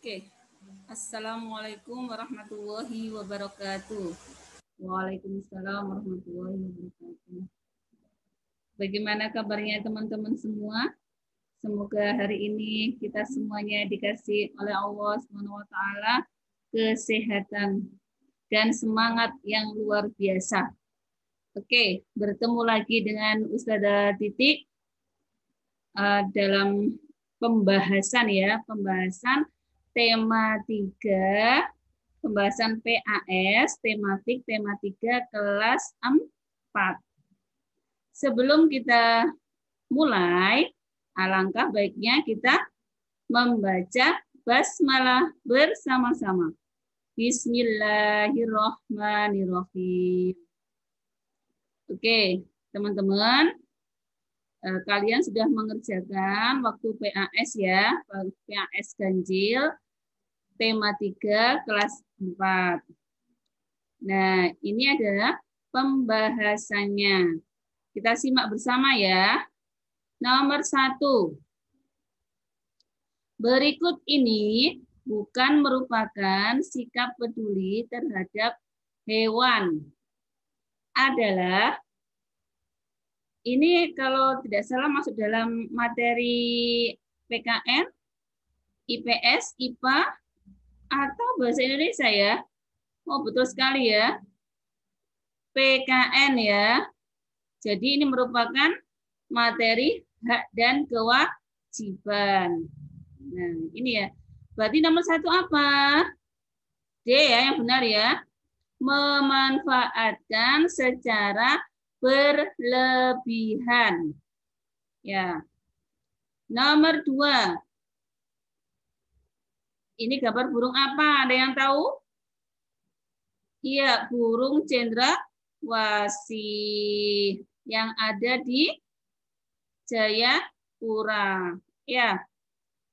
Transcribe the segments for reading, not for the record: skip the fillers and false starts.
Oke. Assalamualaikum warahmatullahi wabarakatuh. Waalaikumsalam warahmatullahi wabarakatuh. Bagaimana kabarnya teman-teman semua? Semoga hari ini kita semuanya dikasih oleh Allah SWT kesehatan dan semangat yang luar biasa. Oke, bertemu lagi dengan Ustazah Titik dalam pembahasan tema 3, pembahasan PAS, tematik tema 3 kelas 4. Sebelum kita mulai, alangkah baiknya kita membaca basmalah bersama-sama. Bismillahirrahmanirrahim. Oke, teman-teman, kalian sudah mengerjakan waktu PAS ya, PAS ganjil, tema 3 kelas 4. Nah, ini adalah pembahasannya. Kita simak bersama ya. Nomor 1. Berikut ini bukan merupakan sikap peduli terhadap hewan. Adalah, ini kalau tidak salah masuk dalam materi PKN, IPS, IPA, atau bahasa Indonesia ya. Oh, betul sekali ya. PKN ya. Jadi ini merupakan materi hak dan kewajiban. Nah, ini ya. Berarti nomor 1 apa? D ya, yang benar ya. Memanfaatkan secara berlebihan. Ya. Nomor 2. Ini gambar burung apa? Ada yang tahu? Iya, burung cendrawasih yang ada di Jayapura. Ya.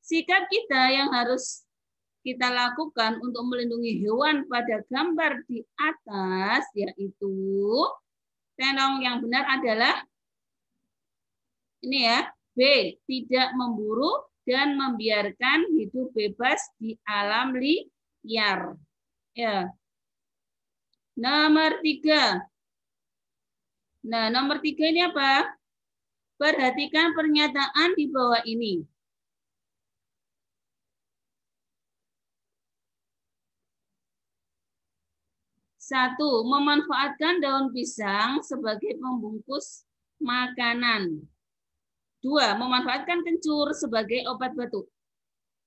Sikap kita yang harus kita lakukan untuk melindungi hewan pada gambar di atas yaitu yang benar adalah ini ya, B, tidak memburu dan membiarkan hidup bebas di alam liar. Ya. Nomor 3. Nah, nomor 3 ini apa? Perhatikan pernyataan di bawah ini. Satu, memanfaatkan daun pisang sebagai pembungkus makanan. 2, memanfaatkan kencur sebagai obat batuk.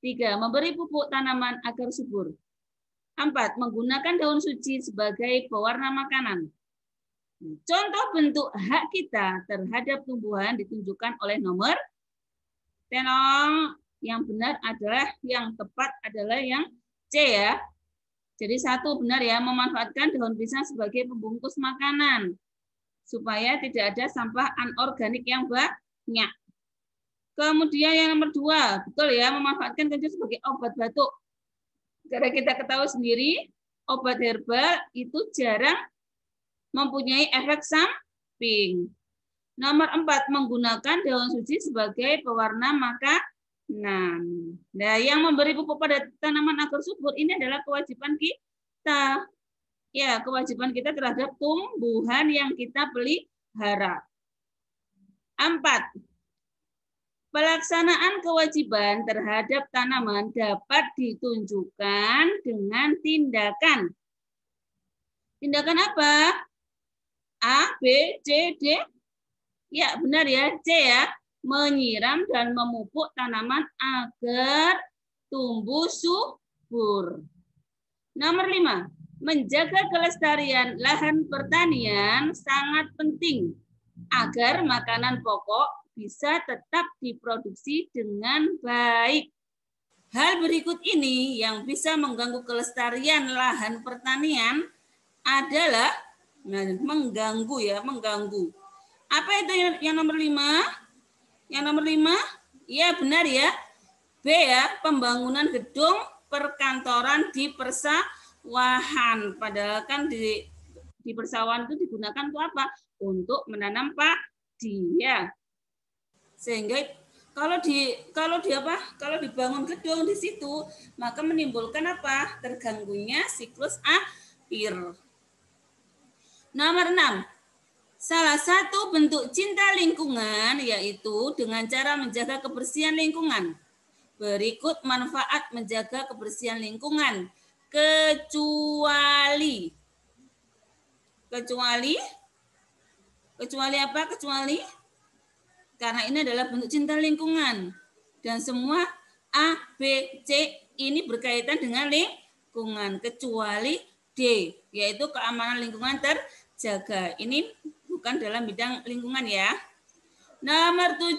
3, memberi pupuk tanaman agar subur. 4, menggunakan daun suci sebagai pewarna makanan. Contoh bentuk hak kita terhadap tumbuhan ditunjukkan oleh nomor yang benar adalah, yang tepat adalah yang C ya. Jadi 1 benar ya, memanfaatkan daun pisang sebagai pembungkus makanan supaya tidak ada sampah anorganik yang banyak. Kemudian yang nomor 2, betul ya, memanfaatkan kencur sebagai obat batuk. Karena kita ketahui sendiri, obat herbal itu jarang mempunyai efek samping. Nomor 4, menggunakan daun suci sebagai pewarna makanan. Nah, yang memberi pupuk pada tanaman agar subur ini adalah kewajiban kita. Ya, kewajiban kita terhadap tumbuhan yang kita pelihara. 4, pelaksanaan kewajiban terhadap tanaman dapat ditunjukkan dengan tindakan. Tindakan apa? A, B, C, D? Ya, benar ya, C ya. Menyiram dan memupuk tanaman agar tumbuh subur. Nomor 5, menjaga kelestarian lahan pertanian sangat penting agar makanan pokok bisa tetap diproduksi dengan baik. Hal berikut ini yang bisa mengganggu kelestarian lahan pertanian adalah mengganggu ya, mengganggu. Apa itu yang nomor 5? Yang nomor 5, ya benar ya. B ya, pembangunan gedung perkantoran di persawahan. Padahal kan di persawahan itu digunakan untuk apa? Untuk menanam padi ya. Sehingga Kalau dibangun gedung di situ, maka menimbulkan apa? Terganggunya siklus air. Nomor 6. Salah satu bentuk cinta lingkungan yaitu dengan cara menjaga kebersihan lingkungan. Berikut manfaat menjaga kebersihan lingkungan. Kecuali apa? Kecuali karena ini adalah bentuk cinta lingkungan. Dan semua A, B, C ini berkaitan dengan lingkungan. Kecuali D, yaitu keamanan lingkungan terjaga. Ini bukan dalam bidang lingkungan ya. Nomor 7,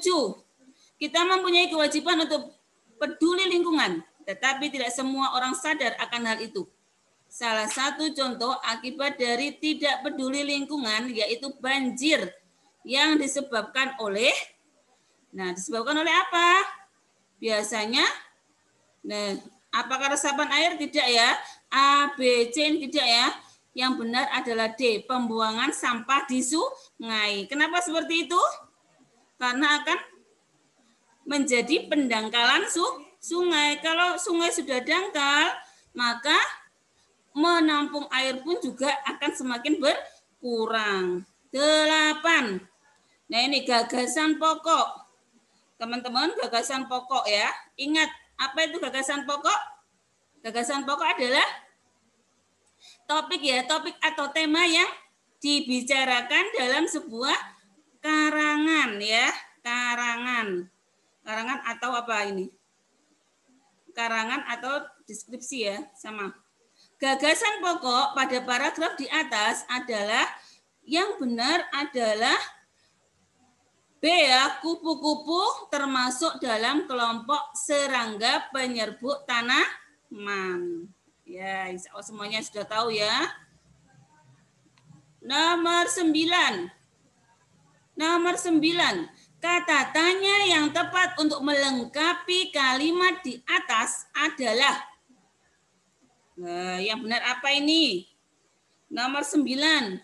kita mempunyai kewajiban untuk peduli lingkungan. Tetapi tidak semua orang sadar akan hal itu. Salah satu contoh akibat dari tidak peduli lingkungan yaitu banjir yang disebabkan oleh apa? Biasanya, apakah resapan air? Tidak ya. A, B, C ini tidak ya. Yang benar adalah D, pembuangan sampah di sungai. Kenapa seperti itu? Karena akan menjadi pendangkalan sungai. Kalau sungai sudah dangkal, maka menampung air pun juga akan semakin berkurang. 8. Nah ini gagasan pokok. Teman-teman, gagasan pokok ya. Ingat, apa itu gagasan pokok? Gagasan pokok adalah topik atau tema yang dibicarakan dalam sebuah karangan ya. Karangan atau apa ini? Karangan atau deskripsi ya, sama. Gagasan pokok pada paragraf di atas adalah yang benar adalah B ya, kupu-kupu termasuk dalam kelompok serangga penyerbuk tanaman. Ya, insya Allah semuanya sudah tahu ya. Nomor 9. Kata tanya yang tepat untuk melengkapi kalimat di atas adalah, nah, yang benar apa ini? Nomor 9.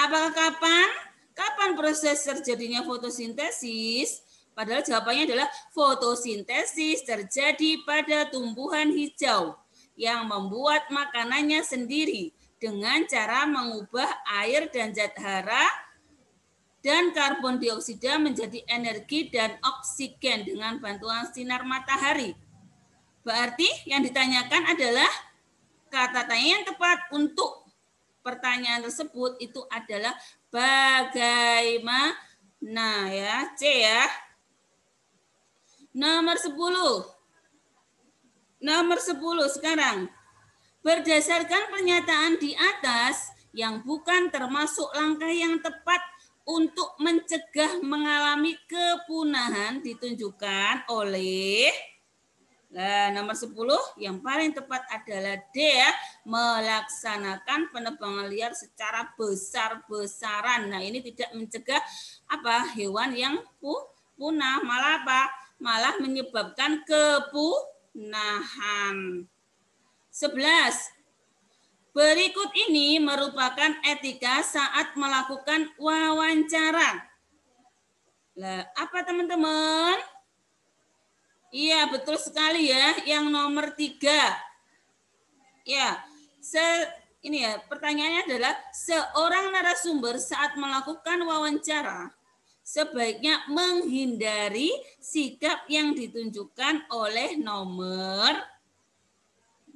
Apakah kapan proses terjadinya fotosintesis? Padahal jawabannya adalah fotosintesis terjadi pada tumbuhan hijau yang membuat makanannya sendiri dengan cara mengubah air dan zat hara dan karbon dioksida menjadi energi dan oksigen dengan bantuan sinar matahari. Berarti yang ditanyakan adalah kata tanya yang tepat untuk pertanyaan tersebut itu adalah bagaimana ya, C ya. Nomor 10 sekarang. Berdasarkan pernyataan di atas yang bukan termasuk langkah yang tepat untuk mencegah mengalami kepunahan ditunjukkan oleh nomor 10 yang paling tepat adalah D ya, melaksanakan penebangan liar secara besar-besaran. Nah, ini tidak mencegah hewan yang punah, malah malah menyebabkan kepunahan. 11. Berikut ini merupakan etika saat melakukan wawancara. Apa teman-teman? Iya, betul sekali ya. Yang nomor 3. Ya, ini ya, pertanyaannya adalah seorang narasumber saat melakukan wawancara sebaiknya menghindari sikap yang ditunjukkan oleh nomor.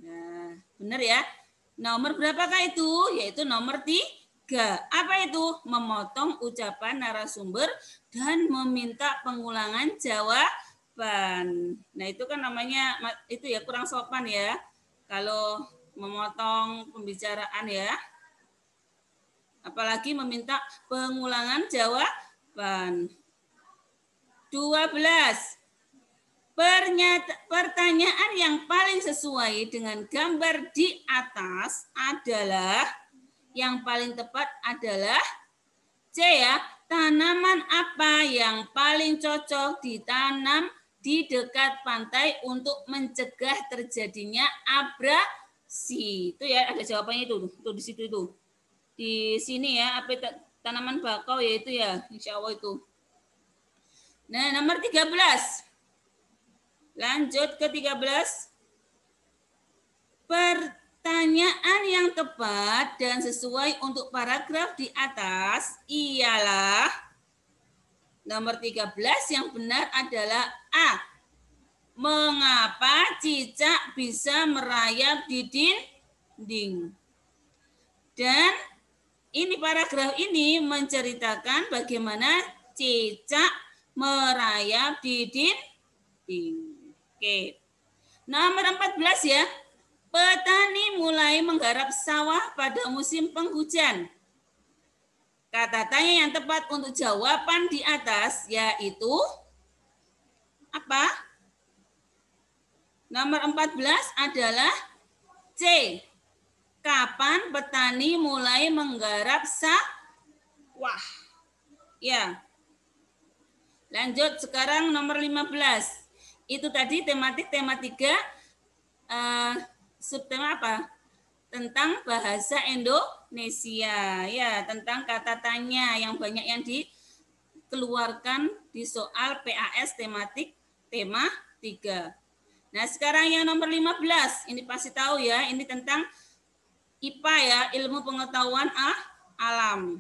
Nah, benar ya. Nomor berapakah itu? Yaitu nomor 3. Apa itu? Memotong ucapan narasumber dan meminta pengulangan jawaban. Nah, itu kan namanya itu ya kurang sopan ya. Kalau memotong pembicaraan ya. Apalagi meminta pengulangan jawaban. 12. Pertanyaan yang paling sesuai dengan gambar di atas adalah, yang paling tepat adalah C ya, tanaman apa yang paling cocok ditanam di dekat pantai untuk mencegah terjadinya abrasi. Itu ya, ada jawabannya itu di situ itu. Di sini ya, apa tanaman bakau yaitu ya, insya Allah itu. Nah, nomor 13. Lanjut ke 13. Pertanyaan yang tepat dan sesuai untuk paragraf di atas ialah nomor 13 yang benar adalah A. Mengapa cicak bisa merayap di dinding? Dan ini paragraf ini menceritakan bagaimana cicak merayap di dinding. Oke. Nomor 14 ya. Petani mulai menggarap sawah pada musim penghujan. Kata tanya yang tepat untuk jawaban di atas yaitu apa? Nomor 14 adalah C. Kapan petani mulai menggarap sawah? Ya. Lanjut sekarang nomor 15. Itu tadi tema 3 subtema apa? Tentang bahasa Indonesia. Ya, tentang kata tanya yang banyak yang dikeluarkan di soal PAS tematik tema 3. Nah, sekarang yang nomor 15. Ini pasti tahu ya, ini tentang IPA ya, ilmu pengetahuan alam.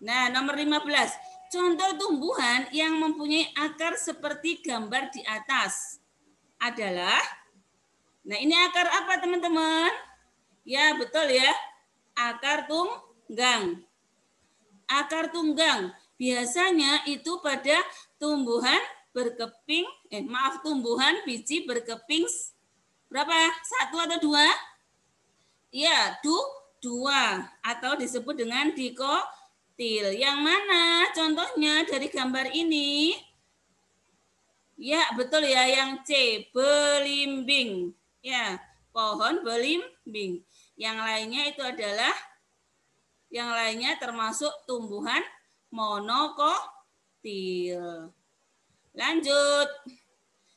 Nah, nomor 15. Contoh tumbuhan yang mempunyai akar seperti gambar di atas adalah, nah ini akar apa teman-teman? Ya, betul ya. Akar tunggang. Akar tunggang biasanya itu pada tumbuhan berkeping, tumbuhan biji berkeping berapa? 1 atau 2? Ya, 2 atau disebut dengan dikotil. Yang mana contohnya dari gambar ini? Ya, betul ya, yang C, belimbing. Ya, pohon belimbing. Yang lainnya itu adalah, yang lainnya termasuk tumbuhan monokotil. Lanjut.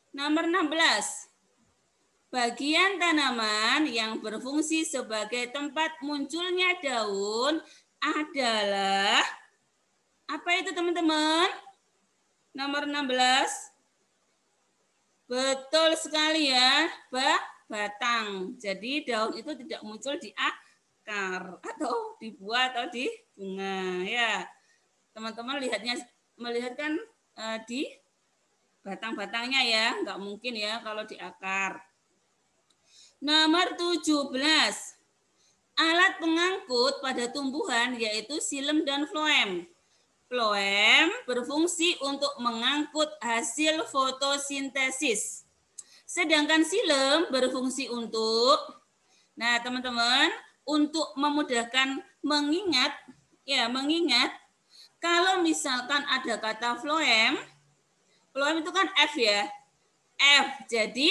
Nomor 16. Bagian tanaman yang berfungsi sebagai tempat munculnya daun adalah, apa itu teman-teman? Nomor 16. Betul sekali ya, batang. Jadi daun itu tidak muncul di akar atau di buah atau di bunga ya. Teman-teman melihat kan di batang-batangnya ya, nggak mungkin ya kalau di akar. Nomor 17. Alat pengangkut pada tumbuhan yaitu xilem dan floem. Floem berfungsi untuk mengangkut hasil fotosintesis. Sedangkan xilem berfungsi untuk, nah teman-teman, untuk memudahkan mengingat kalau misalkan ada kata floem itu kan F ya. F. Jadi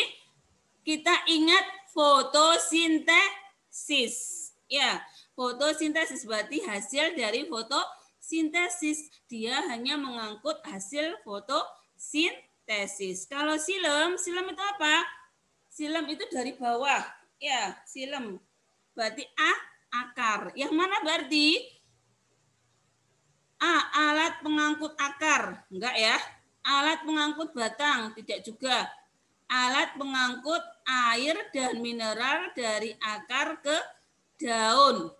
kita ingat fotosintesis. Ya, fotosintesis berarti hasil dari fotosintesis. Dia hanya mengangkut hasil fotosintesis. Kalau xilem itu apa? Xilem itu dari bawah. Ya, xilem. Berarti akar. Yang mana berarti? Alat pengangkut akar. Enggak ya. Alat pengangkut batang. Tidak juga. Alat pengangkut air dan mineral dari akar ke daun.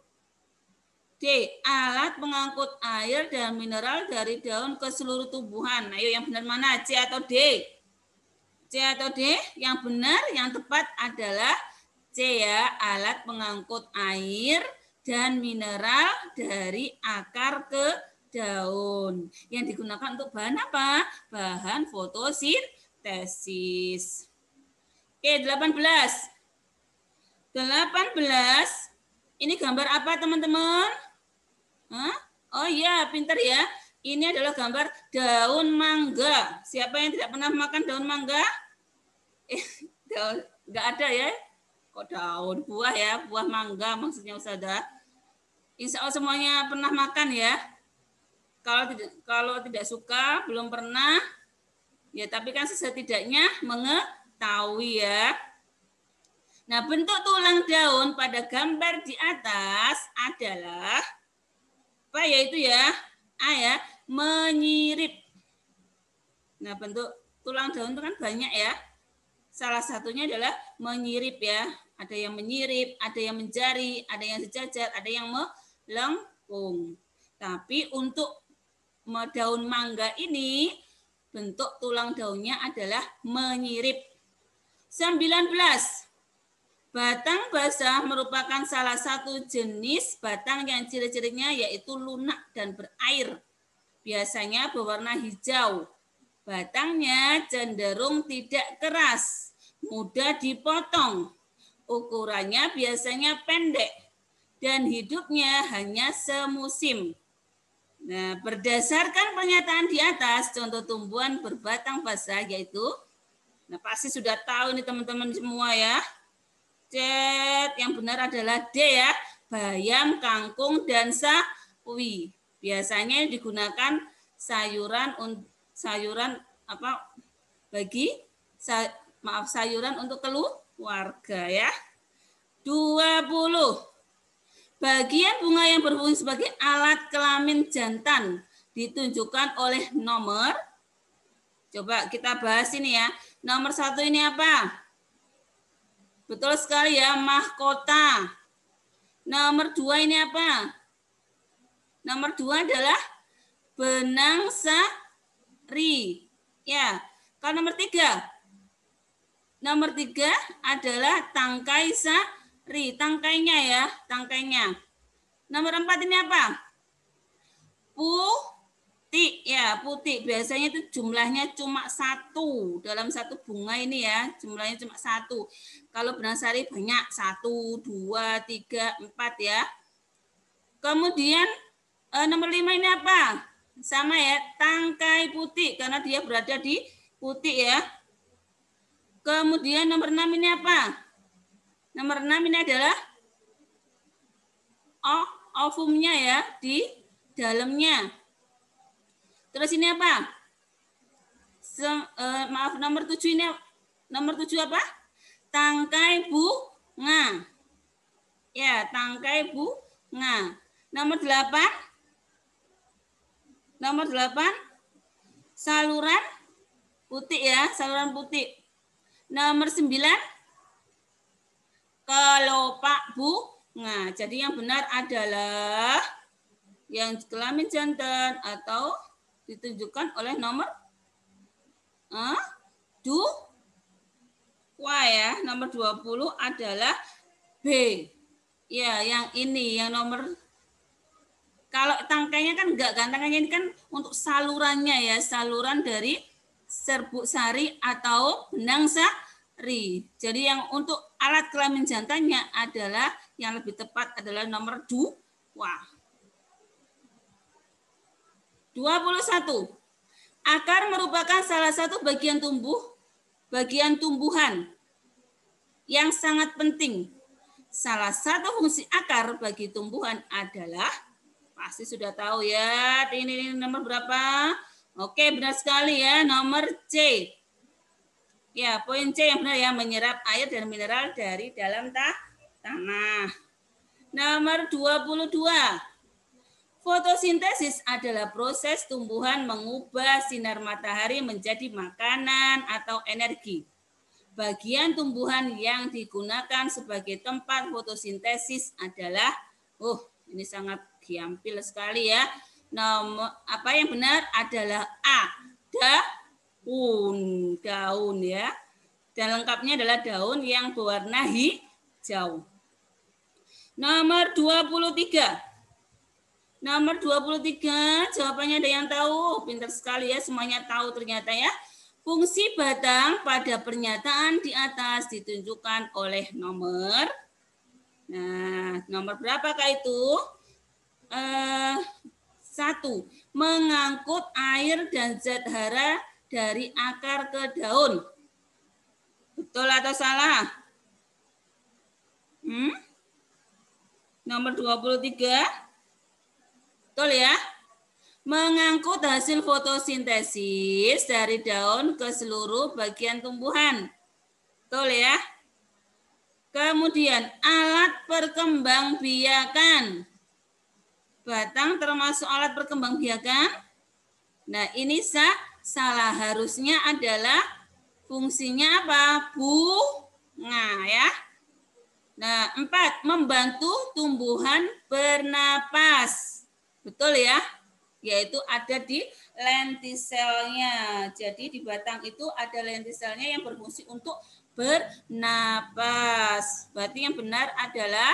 D. Alat pengangkut air dan mineral dari daun ke seluruh tumbuhan. Ayo yang benar mana? C atau D? C atau D? Yang benar, yang tepat adalah C ya. Alat pengangkut air dan mineral dari akar ke daun. Yang digunakan untuk bahan apa? Bahan fotosintesis. Oke, 18. Ini gambar apa teman-teman? Oh iya, pintar ya. Ini adalah gambar daun mangga. Siapa yang tidak pernah makan daun mangga? Enggak ada ya? Kok daun? Buah ya, buah mangga maksudnya Ustazah. Insya Allah semuanya pernah makan ya. Kalau tidak suka, belum pernah, ya tapi kan setidaknya mengetahui ya. Nah, bentuk tulang daun pada gambar di atas adalah apa yaitu ya? A ya, menyirip. Nah, bentuk tulang daun itu kan banyak ya. Salah satunya adalah menyirip ya. Ada yang menyirip, ada yang menjari, ada yang sejajar, ada yang melengkung. Tapi untuk daun mangga ini bentuk tulang daunnya adalah menyirip. 19. Batang basah merupakan salah satu jenis batang yang ciri-cirinya yaitu lunak dan berair. Biasanya berwarna hijau. Batangnya cenderung tidak keras, mudah dipotong. Ukurannya biasanya pendek dan hidupnya hanya semusim. Nah, berdasarkan pernyataan di atas, contoh tumbuhan berbatang basah yaitu, nah pasti sudah tahu ini teman-teman semua ya. Cet, yang benar adalah D ya, bayam, kangkung, dan sawi. Biasanya digunakan sayuran sayuran untuk keluarga ya. 20. Bagian bunga yang berfungsi sebagai alat kelamin jantan ditunjukkan oleh nomor. Coba kita bahas ini ya. Nomor 1 ini apa? Betul sekali ya, mahkota. Nomor 2 ini apa? Nomor 2 adalah benang sari. Ya, kalau nomor 3. Nomor 3 adalah tangkai sari, tangkainya ya, tangkainya. Nomor 4 ini apa? Putih ya, putih. Biasanya itu jumlahnya cuma 1 dalam satu bunga ini ya, jumlahnya cuma 1. Kalau benang sari banyak, 1, 2, 3, 4 ya. Kemudian nomor 5 ini apa? Sama ya, tangkai putih karena dia berada di putih ya. Kemudian nomor 6 ini apa? Nomor 6 ini adalah ovumnya ya, di dalamnya. Terus ini apa? Nomor 7 ini, nomor 7 apa? Tangkai bunga. Ya, tangkai bunga. Nomor 8. Nomor 8 saluran putih ya, saluran putih. Nomor 9 kelopak bunga. Jadi yang benar adalah yang kelamin jantan atau ditunjukkan oleh nomor 2 ya. Nomor 20 adalah B. Ya, yang ini yang nomor. Kalau tangkainya kan enggak kan, tangkainya ini kan untuk salurannya ya, saluran dari serbuk sari atau benang sari. Jadi yang untuk alat kelamin jantannya adalah yang lebih tepat adalah nomor 2. 21. Akar merupakan salah satu bagian tumbuhan yang sangat penting. Salah satu fungsi akar bagi tumbuhan adalah, pasti sudah tahu ya, ini nomor berapa? Oke, benar sekali ya, nomor C. Ya, poin C yang benar ya, menyerap air dan mineral dari dalam tanah. Nomor 22. Fotosintesis adalah proses tumbuhan mengubah sinar matahari menjadi makanan atau energi. Bagian tumbuhan yang digunakan sebagai tempat fotosintesis adalah, ini sangat gampil sekali ya. Nomor apa yang benar adalah A, daun ya. Dan lengkapnya adalah daun yang berwarna hijau. Nomor 23. Nomor 23, jawabannya ada yang tahu? Pintar sekali ya, semuanya tahu ternyata ya. Fungsi batang pada pernyataan di atas ditunjukkan oleh nomor. Nah, nomor berapakah itu? 1. Mengangkut air dan zat hara dari akar ke daun. Betul atau salah? Nomor 23. Betul ya? Mengangkut hasil fotosintesis dari daun ke seluruh bagian tumbuhan. Betul ya? Kemudian alat perkembangbiakan. Batang termasuk alat perkembangbiakan. Nah, ini salah. Harusnya adalah fungsinya apa? Bunga ya. Nah, 4, membantu tumbuhan bernapas. Betul ya? Yaitu ada di lentiselnya. Jadi di batang itu ada lentiselnya yang berfungsi untuk bernapas. Berarti yang benar adalah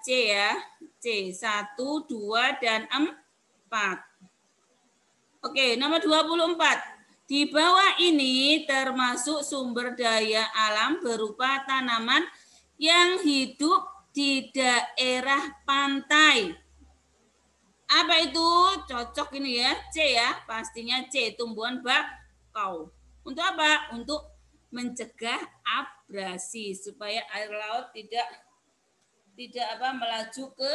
C ya. C, 1, 2, dan 4. Oke, nomor 24. Di bawah ini termasuk sumber daya alam berupa tanaman yang hidup di daerah pantai. Apa itu? Cocok ini ya, C ya. Pastinya C, tumbuhan bakau. Untuk apa? Untuk mencegah abrasi supaya air laut tidak melaju ke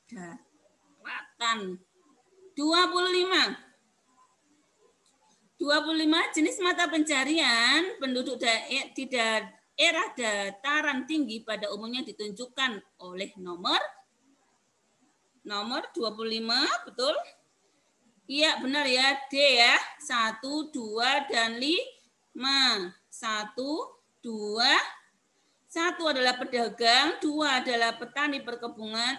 daratan. 25 jenis mata pencarian penduduk di daerah dataran tinggi pada umumnya ditunjukkan oleh nomor 25, betul? Iya, benar ya. D ya. 1, 2, dan 5. 1, 2. 1 adalah pedagang, 2 adalah petani perkebunan.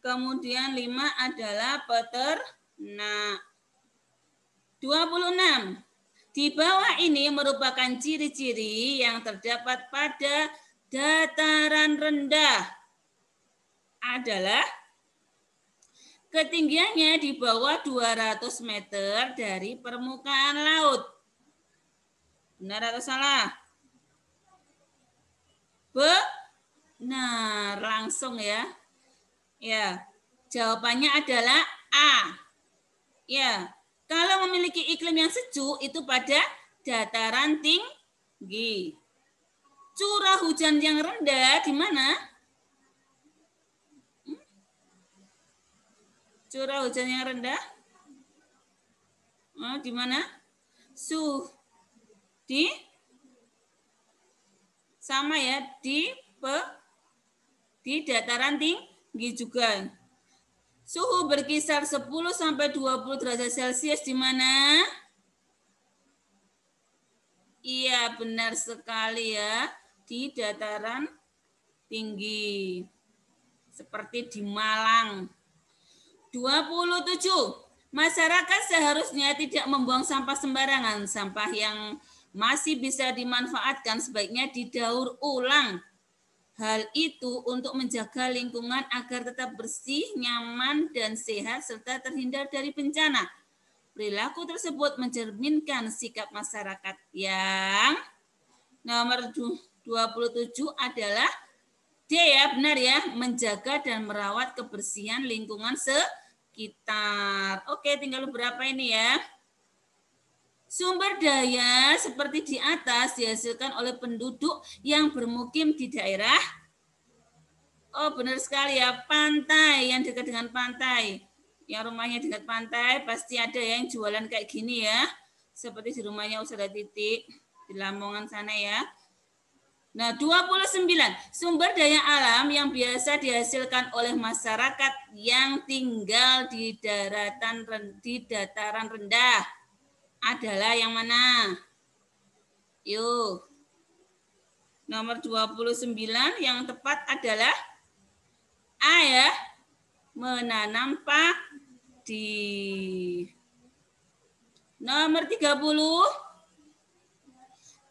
Kemudian 5 adalah peternak. 26. Di bawah ini merupakan ciri-ciri yang terdapat pada dataran rendah. Adalah ketinggiannya di bawah 200 meter dari permukaan laut. Benar atau salah? Benar, langsung ya. Ya, jawabannya adalah A. Ya, kalau memiliki iklim yang sejuk itu pada dataran tinggi. Curah hujan yang rendah di mana? Curah hujan yang rendah? Oh, di mana? Sama ya, di dataran tinggi juga. Suhu berkisar 10 sampai 20 derajat Celcius di mana? Iya, benar sekali ya. Di dataran tinggi. Seperti di Malang. 27. Masyarakat seharusnya tidak membuang sampah sembarangan. Sampah yang masih bisa dimanfaatkan sebaiknya didaur ulang. Hal itu untuk menjaga lingkungan agar tetap bersih, nyaman, dan sehat, serta terhindar dari bencana. Perilaku tersebut mencerminkan sikap masyarakat yang nomor 27 adalah D ya, benar ya, menjaga dan merawat kebersihan lingkungan sekitar. Oke, tinggal beberapa ini ya. Sumber daya seperti di atas dihasilkan oleh penduduk yang bermukim di daerah. Oh, benar sekali ya, pantai, yang dekat dengan pantai. Yang rumahnya dekat pantai pasti ada yang jualan kayak gini ya. Seperti di rumahnya Ustazah Titik di Lamongan sana ya. Nah, 29. Sumber daya alam yang biasa dihasilkan oleh masyarakat yang tinggal di dataran rendah adalah yang mana? Yuk. Nomor 29 yang tepat adalah A ya. Menanam padi. Nomor 30.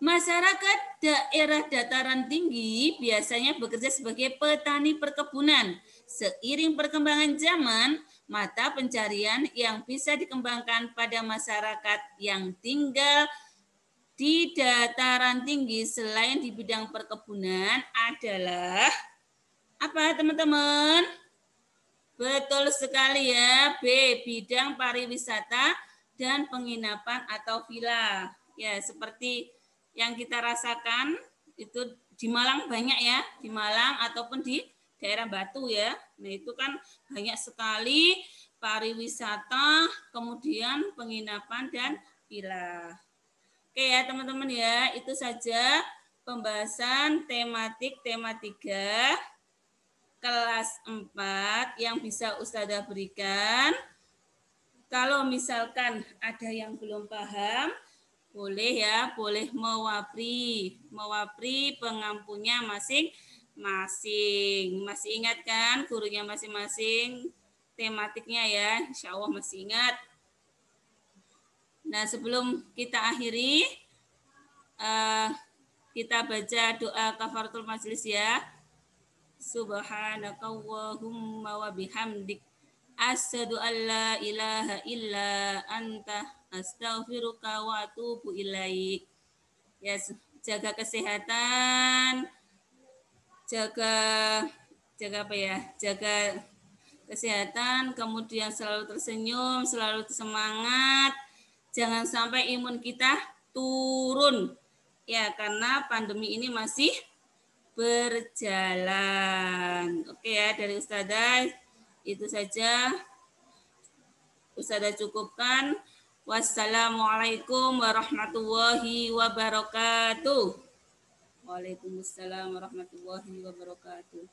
Masyarakat daerah dataran tinggi biasanya bekerja sebagai petani perkebunan. Seiring perkembangan zaman, mata pencarian yang bisa dikembangkan pada masyarakat yang tinggal di dataran tinggi selain di bidang perkebunan adalah apa teman-teman? Betul sekali ya, B, bidang pariwisata dan penginapan atau villa. Ya, seperti yang kita rasakan itu di Malang banyak ya, di Malang ataupun di daerah Batu ya. Nah, itu kan banyak sekali pariwisata, kemudian penginapan dan villa. Oke ya teman-teman ya, itu saja pembahasan tema 3. kelas 4 yang bisa Ustazah berikan. Kalau misalkan ada yang belum paham, boleh ya, boleh mewapri pengampunya masing-masing. Masih ingat kan gurunya masing-masing, tematiknya ya, insya Allah masih ingat. Nah, sebelum kita akhiri, kita baca doa kafaratul majelis ya. Subhanakallahumma wa bihamdik asyhadu an la ilaha illa anta astaghfiruka wa atubu ilaik. Ya, jaga kesehatan, jaga apa ya? Jaga kesehatan, kemudian selalu tersenyum, selalu semangat. Jangan sampai imun kita turun. Ya, karena pandemi ini masih berjalan. Oke ya, dari Ustazah itu saja. Ustazah cukupkan. Wassalamualaikum warahmatullahi wabarakatuh. Waalaikumsalam warahmatullahi wabarakatuh.